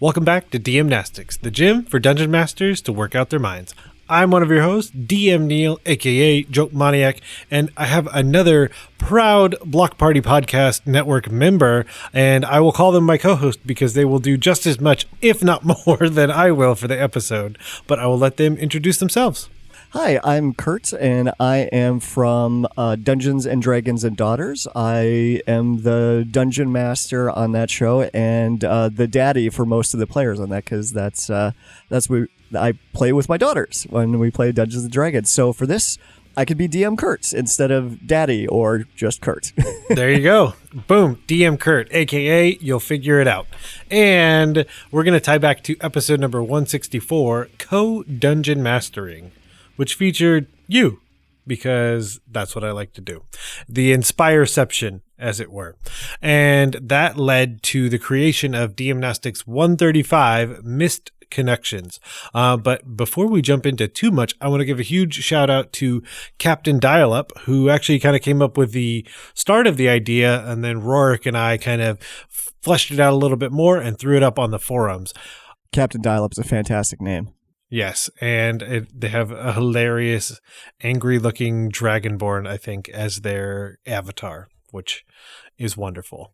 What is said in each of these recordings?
Welcome back to Dm-Nastics, the gym for dungeon masters to work out their minds. I'm one of your hosts, DM Neal, aka Joke Maniac, and I have another proud Block Party Podcast Network member, and I will call them my co-host because they will do just as much, if not more, than I will for the episode, but I will let them introduce themselves. Hi, I'm Curt, and I am from Dungeons and Dragons and Daughters. I am the dungeon master on that show and the daddy for most of the players on that, because that's what I play with my daughters when we play Dungeons and Dragons. So for this, I could be DM Curt instead of daddy or just Curt. There you go. Boom. DM Curt, aka you'll figure it out. And we're going to tie back to episode number 164, Co-Dungeon Mastering, which featured you, because that's what I like to do. The Inspireception, as it were. And that led to the creation of Dm-Nastics 135, Missed Connections. But before we jump into too much, I want to give a huge shout out to Captain Dial-Up, who actually kind of came up with the start of the idea, and then Rorik and I kind of fleshed it out a little bit more and threw it up on the forums. Captain Dial-Up is a fantastic name. Yes, and they have a hilarious, angry-looking Dragonborn, I think, as their avatar, which is wonderful.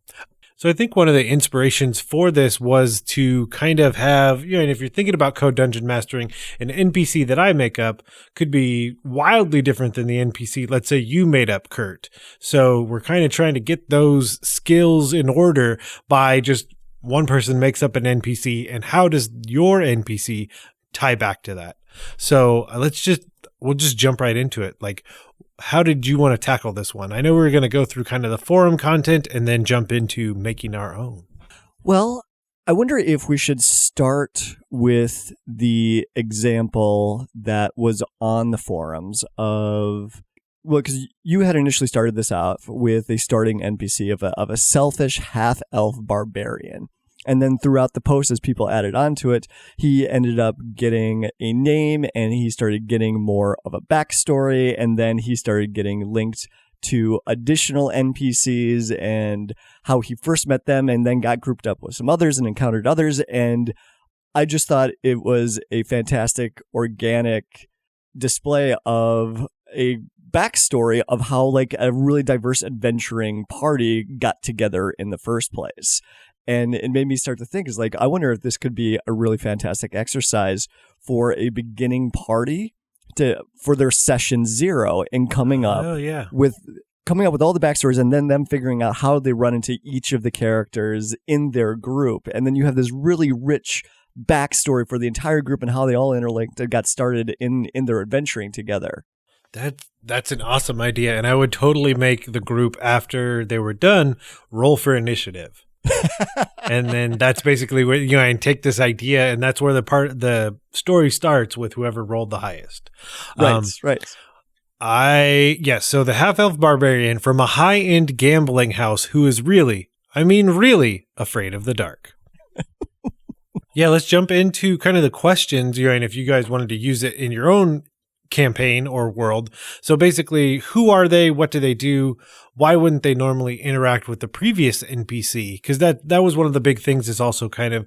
So I think one of the inspirations for this was to kind of have, and if you're thinking about co-dungeon mastering, an NPC that I make up could be wildly different than the NPC, let's say you made up, Curt. So we're kind of trying to get those skills in order by just one person makes up an NPC, and how does your NPC tie back to that? So we'll just jump right into it. Like, how did you want to tackle this one? I know we were going to go through kind of the forum content and then jump into making our own. Well, I wonder if we should start with the example that was on the forums because you had initially started this out with a starting NPC of a selfish half-elf barbarian. And then throughout the post, as people added onto it, he ended up getting a name, and he started getting more of a backstory, and then he started getting linked to additional NPCs and how he first met them, and then got grouped up with some others and encountered others. And I just thought it was a fantastic organic display of a backstory of how like a really diverse adventuring party got together in the first place. And it made me start to think, is like, I wonder if this could be a really fantastic exercise for a beginning party for their session 0 and coming up with all the backstories, and then them figuring out how they run into each of the characters in their group. And then you have this really rich backstory for the entire group and how they all interlinked and got started in their adventuring together. That's an awesome idea. And I would totally make the group, after they were done, roll for initiative. And then that's basically where and take this idea, and that's where the story starts with whoever rolled the highest. Right. So the half-elf barbarian from a high-end gambling house who is really afraid of the dark. Yeah, let's jump into kind of the questions, and if you guys wanted to use it in your own campaign or world. So basically, who are they? What do they do? Why wouldn't they normally interact with the previous NPC? Because that was one of the big things, is also kind of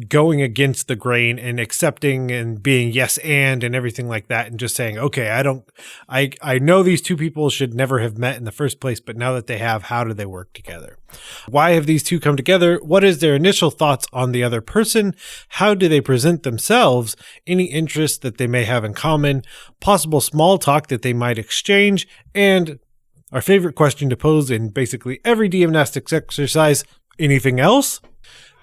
going against the grain and accepting and being yes and everything like that, and just saying, okay, I know these two people should never have met in the first place, but now that they have, how do they work together? Why have these two come together? What is their initial thoughts on the other person? How do they present themselves? Any interests that they may have in common? Possible small talk that they might exchange? And our favorite question to pose in basically every Dm-Nastics exercise, anything else?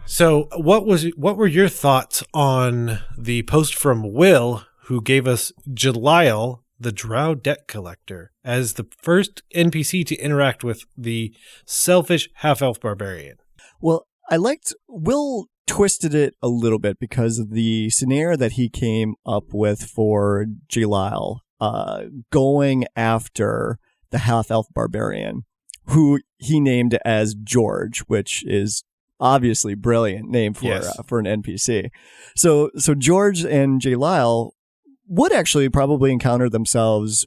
So what were your thoughts on the post from Will, who gave us Jalile, the Drow debt collector, as the first NPC to interact with the selfish half-elf barbarian? Well, I liked Will twisted it a little bit because of the scenario that he came up with for Jalile, going after the half-elf barbarian, who he named as George, which is obviously brilliant name for an NPC. So George and Jalile would actually probably encounter themselves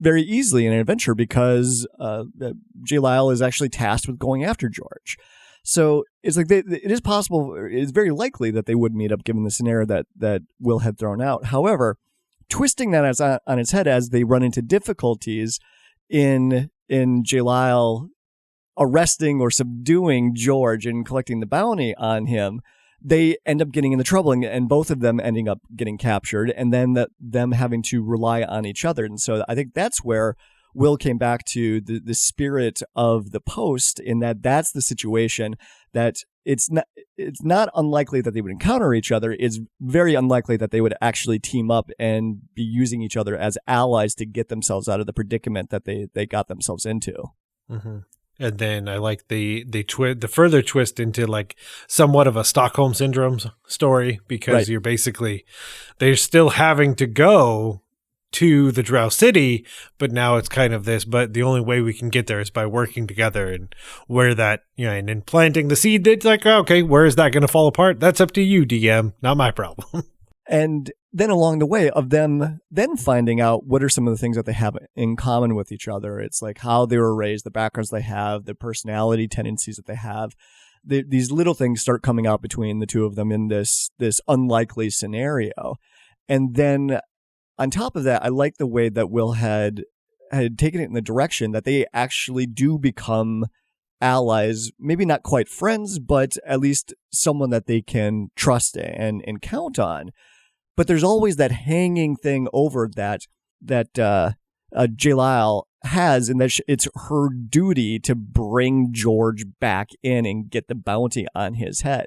very easily in an adventure, because Jalile is actually tasked with going after George. So it's like it is possible, it's very likely that they would meet up given the scenario that Will had thrown out. However, twisting that on its head as they run into difficulties in Jalal arresting or subduing George and collecting the bounty on him, they end up getting into trouble and both of them ending up getting captured, and then them having to rely on each other. And so I think that's where Will came back to the spirit of the post, in that's the situation that it's not unlikely that they would encounter each other. It's very unlikely that they would actually team up and be using each other as allies to get themselves out of the predicament that they got themselves into. Mm-hmm. And then I like the further twist into like somewhat of a Stockholm Syndrome story, because right. They're still having to go to the Drow City, but now it's kind of this, but the only way we can get there is by working together, and where that, and then planting the seed, it's like, okay, where is that going to fall apart? That's up to you, DM, not my problem. And then along the way of them then finding out what are some of the things that they have in common with each other. It's like how they were raised, the backgrounds they have, the personality tendencies that they have. These little things start coming out between the two of them in this unlikely scenario. And then on top of that, I like the way that Will had taken it in the direction that they actually do become allies, maybe not quite friends, but at least someone that they can trust and count on. But there's always that hanging thing over that Jalal has, and that it's her duty to bring George back in and get the bounty on his head.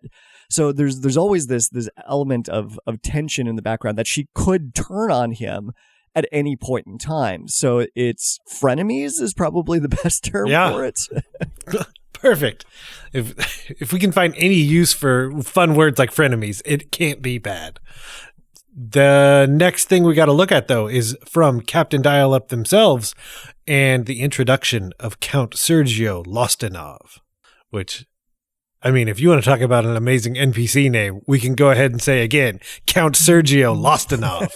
So there's always this element of tension in the background that she could turn on him at any point in time. So it's frenemies is probably the best term for it. Perfect. If we can find any use for fun words like frenemies, it can't be bad. The next thing we got to look at, though, is from Captain Dial-Up themselves and the introduction of Count Sergio Lostinov, which, I mean, if you want to talk about an amazing NPC name, we can go ahead and say again, Count Sergio Lostinov,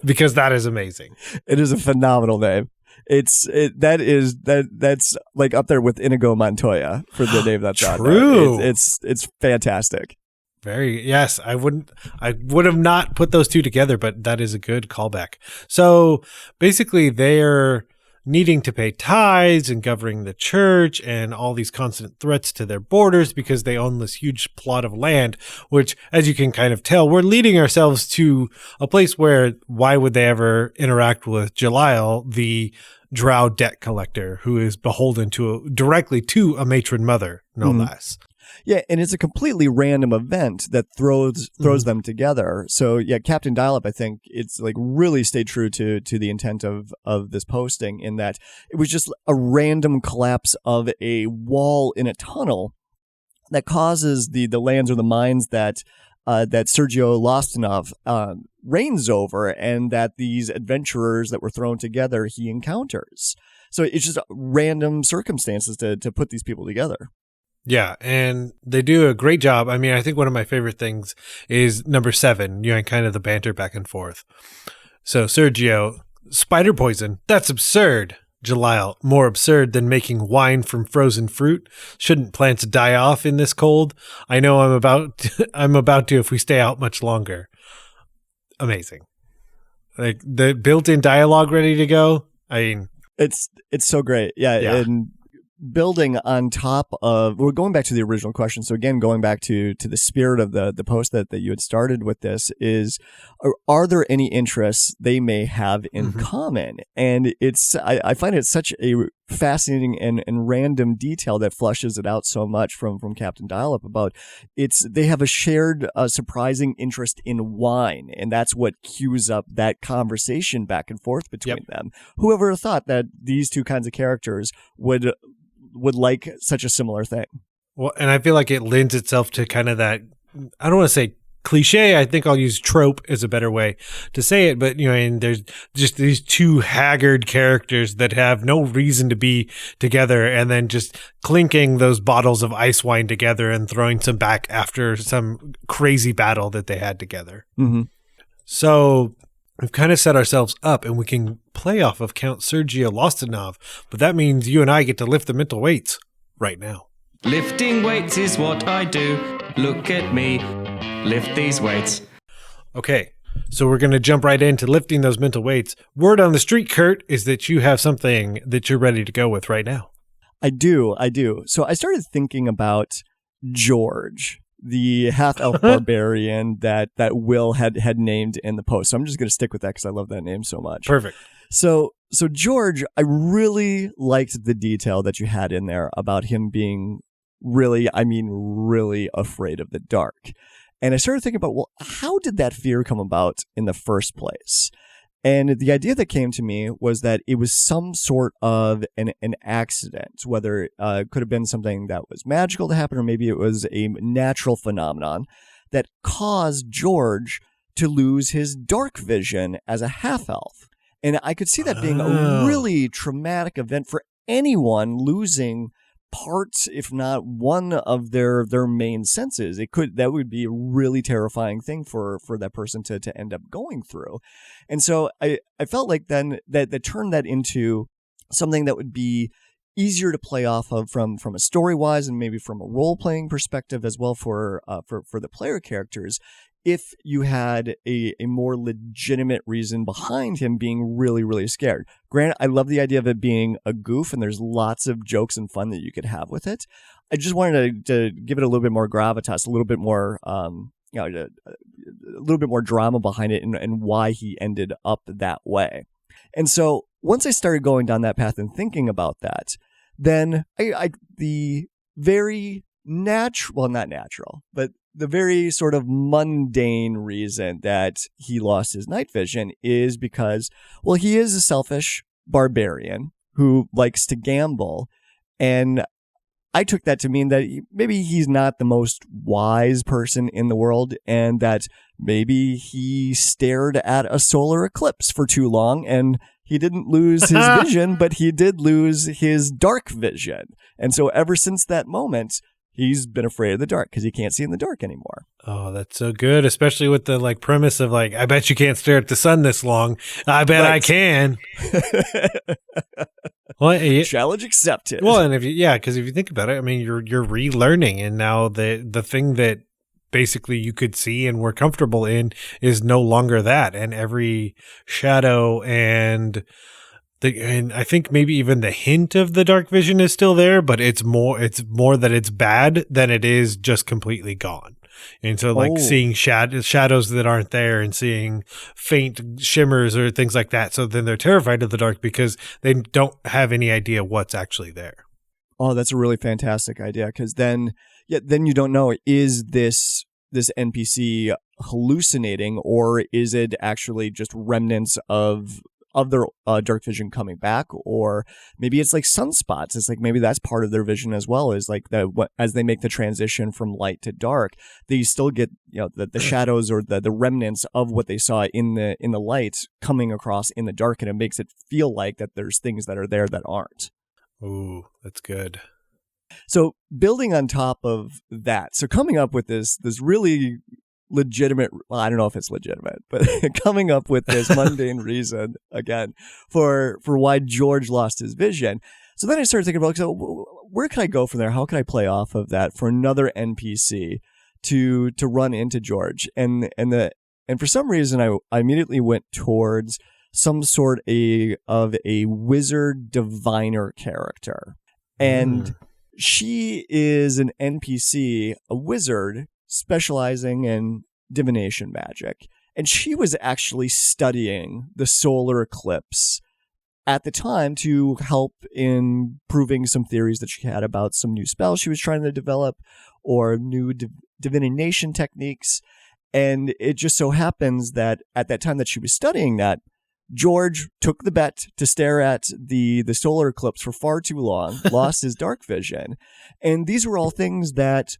because that is amazing. It is a phenomenal name. That's like up there with Inigo Montoya for the name that's on there. True. It's fantastic. Yes, I would have not put those two together, but that is a good callback. So basically they're needing to pay tithes and governing the church and all these constant threats to their borders because they own this huge plot of land, which, as you can kind of tell, we're leading ourselves to a place where why would they ever interact with Jalal, the Drow debt collector, who is beholden directly to a matron mother, no less. Yeah, and it's a completely random event that throws them together. So yeah, Captain Dial-Up, I think it's like really stayed true to the intent of this posting, in that it was just a random collapse of a wall in a tunnel that causes the lands or the mines that Sergio Lostinov reigns over, and that these adventurers that were thrown together he encounters. So it's just random circumstances to put these people together. Yeah, and they do a great job. I mean, I think one of my favorite things is number 7, and kind of the banter back and forth. So Sergio, spider poison, that's absurd. Jalal, more absurd than making wine from frozen fruit. Shouldn't plants die off in this cold? I know I'm about to if we stay out much longer. Amazing. Like the built-in dialogue ready to go. I mean, it's so great. Yeah. And building on top of, we're going back to the original question. So again, going back to the spirit of the post that you had started with, this is, are there any interests they may have in common? And I find it such a fascinating and random detail that flushes it out so much from Captain Dial-Up about they have a shared surprising interest in wine, and that's what cues up that conversation back and forth between them. Whoever thought that these two kinds of characters would like such a similar thing. Well, and I feel like it lends itself to kind of that, I don't want to say cliche, I think I'll use trope as a better way to say it, but and there's just these two haggard characters that have no reason to be together, and then just clinking those bottles of ice wine together and throwing some back after some crazy battle that they had together. So we've kind of set ourselves up, and we can play off of Count Sergio Lostinov, but that means you and I get to lift the mental weights right now. Lifting weights is what I do. Look at me. Lift these weights. Okay, so we're going to jump right into lifting those mental weights. Word on the street, Curt, is that you have something that you're ready to go with right now. I do. So I started thinking about George, the half-elf barbarian that Will had named in the post. So I'm just going to stick with that because I love that name so much. Perfect. So George, I really liked the detail that you had in there about him being really afraid of the dark. And I started thinking about, well, how did that fear come about in the first place? And the idea that came to me was that it was some sort of an accident, whether it could have been something that was magical to happen, or maybe it was a natural phenomenon that caused George to lose his dark vision as a half-elf. And I could see that being a really traumatic event for anyone losing parts, if not one of their main senses. That would be a really terrifying thing for that person to end up going through. And so I felt like then that turned that into something that would be easier to play off of from a story wise and maybe from a role playing perspective as well for the player characters, if you had a more legitimate reason behind him being really, really scared. Granted, I love the idea of it being a goof, and there's lots of jokes and fun that you could have with it. I just wanted to give it a little bit more gravitas, a little bit more, a little bit more drama behind it, and why he ended up that way. And so once I started going down that path and thinking about that, then the very not natural, but the very sort of mundane reason that he lost his night vision is because, well, he is a selfish barbarian who likes to gamble. And I took that to mean that maybe he's not the most wise person in the world, and that maybe he stared at a solar eclipse for too long and he didn't lose his vision, but he did lose his dark vision. And so ever since that moment, he's been afraid of the dark because he can't see in the dark anymore. Oh, that's so good, especially with the premise of I bet you can't stare at the sun this long. I bet I can. Well, challenge accepted. Well, and because if you think about it, I mean, you're relearning, and now the thing that basically you could see and were comfortable in is no longer that, and every shadow and I think maybe even the hint of the dark vision is still there, but it's more that it's bad than it is just completely gone. And so seeing shadows that aren't there and seeing faint shimmers or things like that. So then they're terrified of the dark because they don't have any idea what's actually there. Oh, that's a really fantastic idea, because then you don't know, is this NPC hallucinating, or is it actually just remnants of their dark vision coming back? Or maybe it's like sunspots. It's like maybe that's part of their vision as well, is like as they make the transition from light to dark, they still get the shadows or the remnants of what they saw in the light coming across in the dark, and it makes it feel like that there's things that are there that aren't. Ooh, that's good. So building on top of that, so coming up with this really legitimate, well, I don't know if it's legitimate, but coming up with this mundane reason again for why George lost his vision. So then I started thinking about, so where can I go from there? How can I play off of that for another NPC to run into George? And for some reason I immediately went towards some sort of a wizard diviner character. And she is an NPC, a wizard specializing in divination magic. And she was actually studying the solar eclipse at the time to help in proving some theories that she had about some new spells she was trying to develop, or new divination techniques. And it just so happens that at that time that she was studying that, George took the bet to stare at the solar eclipse for far too long, lost his dark vision. And these were all things that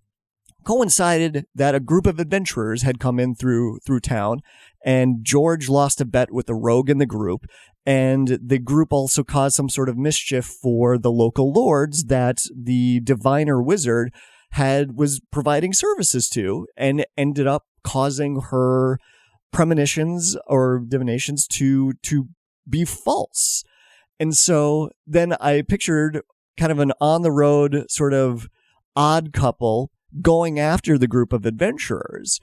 coincided that a group of adventurers had come in through town, and George lost a bet with the rogue in the group, and the group also caused some sort of mischief for the local lords that the diviner wizard was providing services to, and ended up causing her premonitions or divinations to be false. And so then I pictured kind of an on the road sort of odd couple going after the group of adventurers.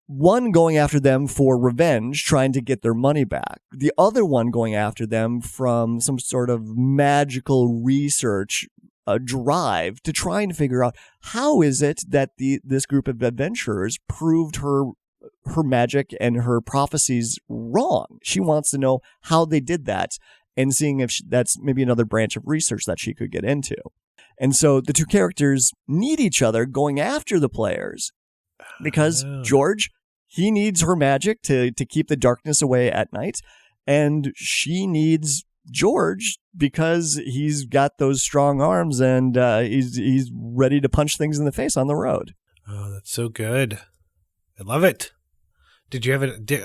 One going after them for revenge, trying to get their money back. The other one going after them from some sort of magical research drive to try and figure out how is it that this group of adventurers proved her magic and her prophecies wrong. She wants to know how they did that and seeing if that's maybe another branch of research that she could get into. And so the two characters need each other going after the players because George, he needs her magic to keep the darkness away at night, and she needs George because he's got those strong arms and he's ready to punch things in the face on the road. Oh, that's so good. I love it. Did you have did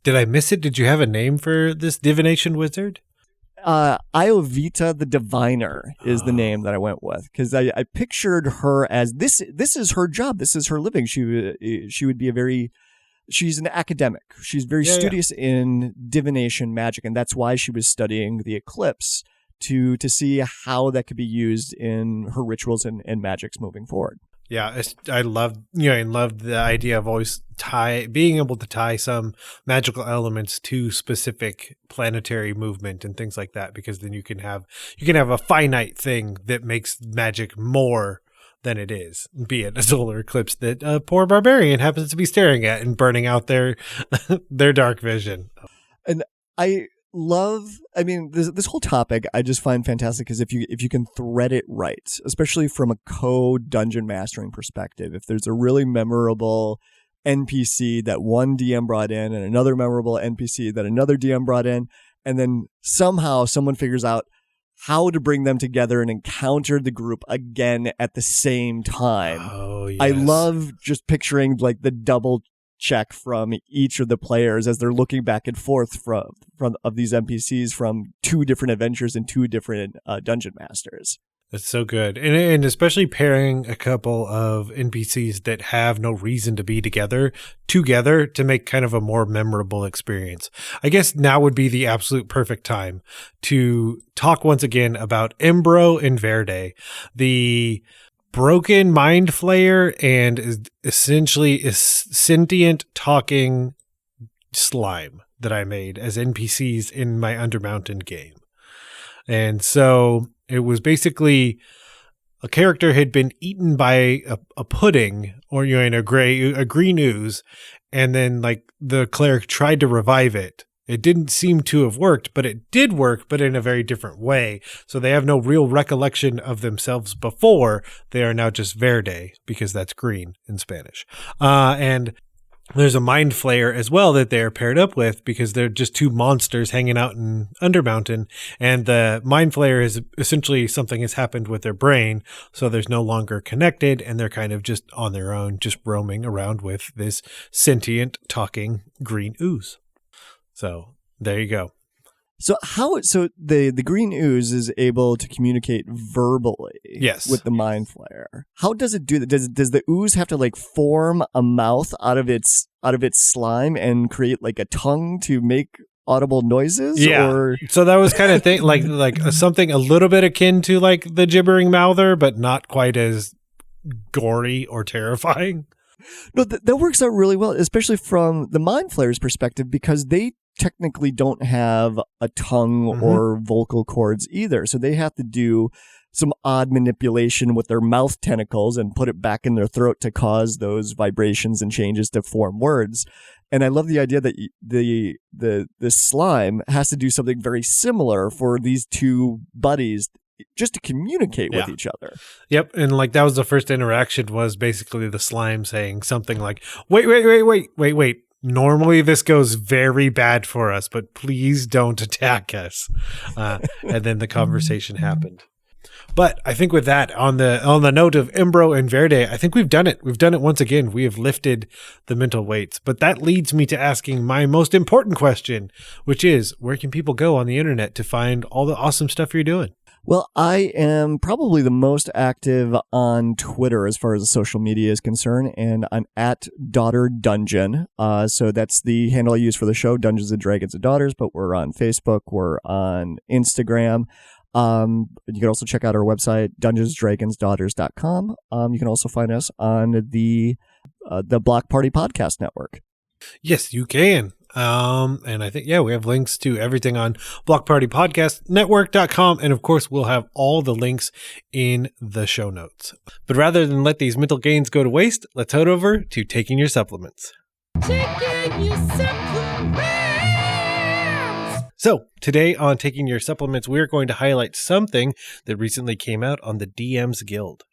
I miss it? Did you have a name for this divination wizard? Iovita the Diviner is the name that I went with because I pictured her as this is her job. This is her living. She would be she's an academic. She's very studious in divination magic, and that's why she was studying the eclipse to see how that could be used in her rituals and magics moving forward. Yeah, I love the idea of always being able to tie some magical elements to specific planetary movement and things like that, because then you can have a finite thing that makes magic more than it is, be it a solar eclipse that a poor barbarian happens to be staring at and burning out their dark vision. And this whole topic I just find fantastic because if you can thread it right, especially from a co-dungeon mastering perspective, if there's a really memorable NPC that one DM brought in and another memorable NPC that another DM brought in, and then somehow someone figures out how to bring them together and encounter the group again at the same time. Oh, yes. I love just picturing like the double check from each of the players as they're looking back and forth from of these NPCs from two different adventures and two different dungeon masters. That's so good. And especially pairing a couple of NPCs that have no reason to be together to make kind of a more memorable experience. I guess now would be the absolute perfect time to talk once again about Embro and Verde, the broken mind flayer and essentially a sentient talking slime that I made as NPCs in my Undermountain game. And so it was basically a character had been eaten by a pudding or in a green ooze, and then like the cleric tried to revive it. It didn't seem to have worked, but it did work, but in a very different way. So they have no real recollection of themselves before. They are now just Verde, because that's green in Spanish. And there's a mind flayer as well that they're paired up with because they're just two monsters hanging out in Undermountain. And the mind flayer is essentially something has happened with their brain. So there's no longer connected and they're kind of just on their own, just roaming around with this sentient talking green ooze. So there you go. So the green ooze is able to communicate verbally with the mind flayer. How does it do that? Does the ooze have to like form a mouth out of its slime and create like a tongue to make audible noises? Yeah. Or? So that was kind of thing like something a little bit akin to like the gibbering mouther, but not quite as gory or terrifying. No, that works out really well, especially from the mind flayer's perspective, because they technically don't have a tongue or vocal cords either. So they have to do some odd manipulation with their mouth tentacles and put it back in their throat to cause those vibrations and changes to form words. And I love the idea that the slime has to do something very similar for these two buddies just to communicate with each other. Yep. And like that was the first interaction was basically the slime saying something like, wait. Normally this goes very bad for us, but please don't attack us. And then the conversation happened. But I think with that, on the note of Embro and Verde, I think we've done it. We've done it once again. We have lifted the mental weights. But that leads me to asking my most important question, which is, where can people go on the internet to find all the awesome stuff you're doing? Well, I am probably the most active on Twitter as far as the social media is concerned, and I'm at Daughter Dungeon. So that's the handle I use for the show, Dungeons and Dragons and Daughters, but we're on Facebook, we're on Instagram. You can also check out our website, dungeonsdragonsdaughters.com. You can also find us on the Block Party Podcast Network. Yes, you can. And I think, we have links to everything on blockpartypodcastnetwork.com. And of course, we'll have all the links in the show notes. But rather than let these mental gains go to waste, let's head over to Taking Your Supplements. Taking your supplements! So today on Taking Your Supplements, we're going to highlight something that recently came out on the DM's Guild,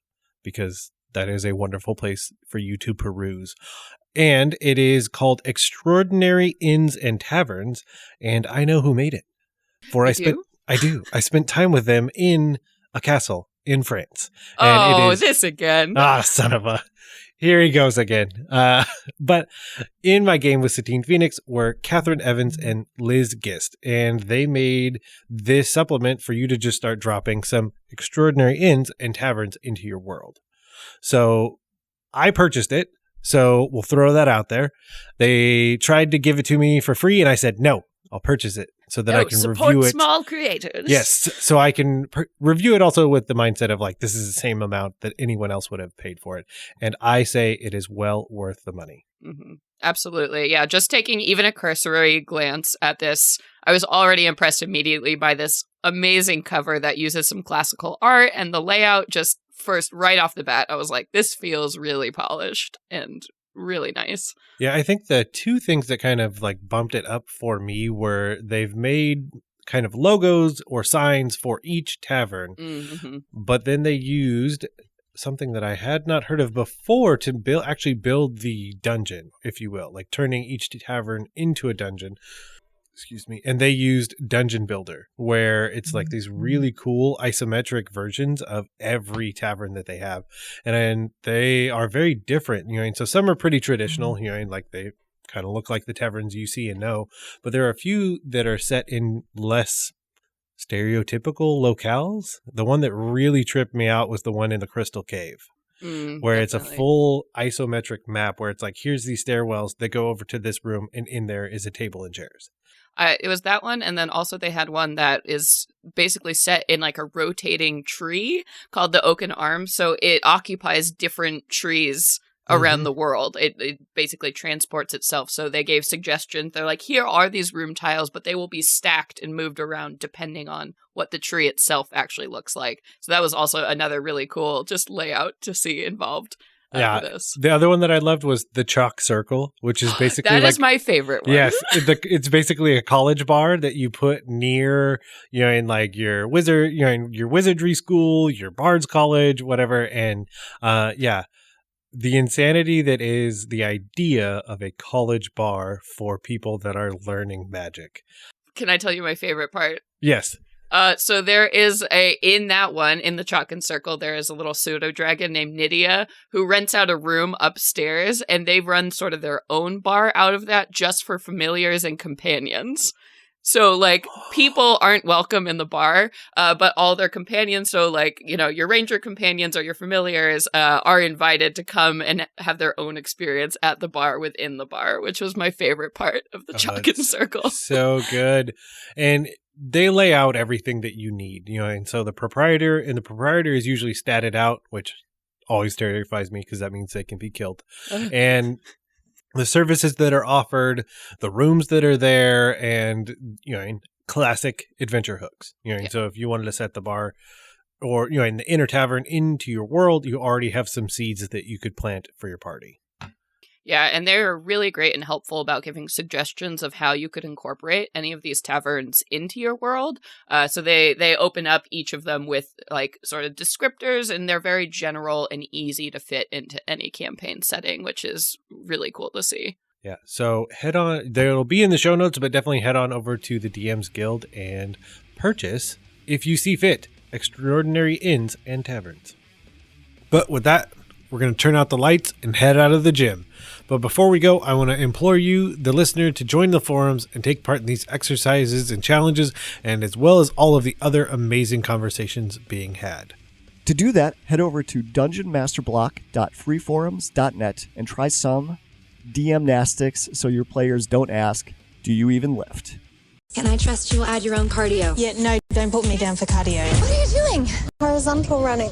because that is a wonderful place for you to peruse. And it is called Extraordinary Inns and Taverns, and I know who made it. I do. I spent time with them in a castle in France. And this again. Son of a... Here he goes again. But in my game with Satine Phoenix were Catherine Evans and Liz Gist, and they made this supplement for you to just start dropping some extraordinary inns and taverns into your world. So I purchased it. So we'll throw that out there. They tried to give it to me for free, and I said, no, I'll purchase it so that I can review it. Support small creators. Yes, so I can review it also with the mindset of like, this is the same amount that anyone else would have paid for it. And I say it is well worth the money. Mm-hmm. Absolutely. Yeah, just taking even a cursory glance at this, I was already impressed immediately by this amazing cover that uses some classical art, and the layout just first, right off the bat, I was like, this feels really polished and really nice. Yeah, I think the two things that kind of like bumped it up for me were they've made kind of logos or signs for each tavern, but then they used something that I had not heard of before to build the dungeon, if you will, like turning each tavern into a dungeon. Excuse me. And they used Dungeon Builder, where it's like these really cool isometric versions of every tavern that they have. And they are very different, and so some are pretty traditional, and like they kind of look like the taverns you see and know, but there are a few that are set in less stereotypical locales. The one that really tripped me out was the one in the Crystal Cave. Where it's a full isometric map where it's like, here's these stairwells that go over to this room, and in there is a table and chairs. It was that one, and then also they had one that is basically set in like a rotating tree called the Oaken Arm, so it occupies different trees around the world. It basically transports itself, so they gave suggestions. They're like, here are these room tiles, but they will be stacked and moved around depending on what the tree itself actually looks like. So that was also another really cool just layout to see involved. Yeah, the other one that I loved was the Chalk Circle, which is basically that is my favorite one. Yes, it's basically a college bar that you put near, in like your your wizardry school, your bard's college, whatever. And the insanity that is the idea of a college bar for people that are learning magic. Can I tell you my favorite part? Yes. So there is in the Chalk and Circle, there is a little pseudo dragon named Nydia who rents out a room upstairs, and they run sort of their own bar out of that just for familiars and companions. So like people aren't welcome in the bar, but all their companions, so like, your ranger companions or your familiars are invited to come and have their own experience at the bar within the bar, which was my favorite part of the Chalk and Circle. So good. And they lay out everything that you need, and so the proprietor is usually statted out, which always terrifies me because that means they can be killed. And the services that are offered, the rooms that are there, and, classic adventure hooks. So if you wanted to set the bar or, in the inner tavern into your world, you already have some seeds that you could plant for your party. Yeah, and they're really great and helpful about giving suggestions of how you could incorporate any of these taverns into your world. So they open up each of them with like sort of descriptors, and they're very general and easy to fit into any campaign setting, which is really cool to see. Yeah, so head on, they'll be in the show notes, but definitely head on over to the DM's Guild and purchase, if you see fit, Extraordinary Inns and Taverns. But with that, we're going to turn out the lights and head out of the gym. But before we go, I want to implore you, the listener, to join the forums and take part in these exercises and challenges, and as well as all of the other amazing conversations being had. To do that, head over to dungeonmasterblock.freeforums.net and try some Dm-Nastics so your players don't ask, do you even lift? Can I trust you will add your own cardio? Yeah, no, Don't put me down for cardio. What are you doing? Horizontal running.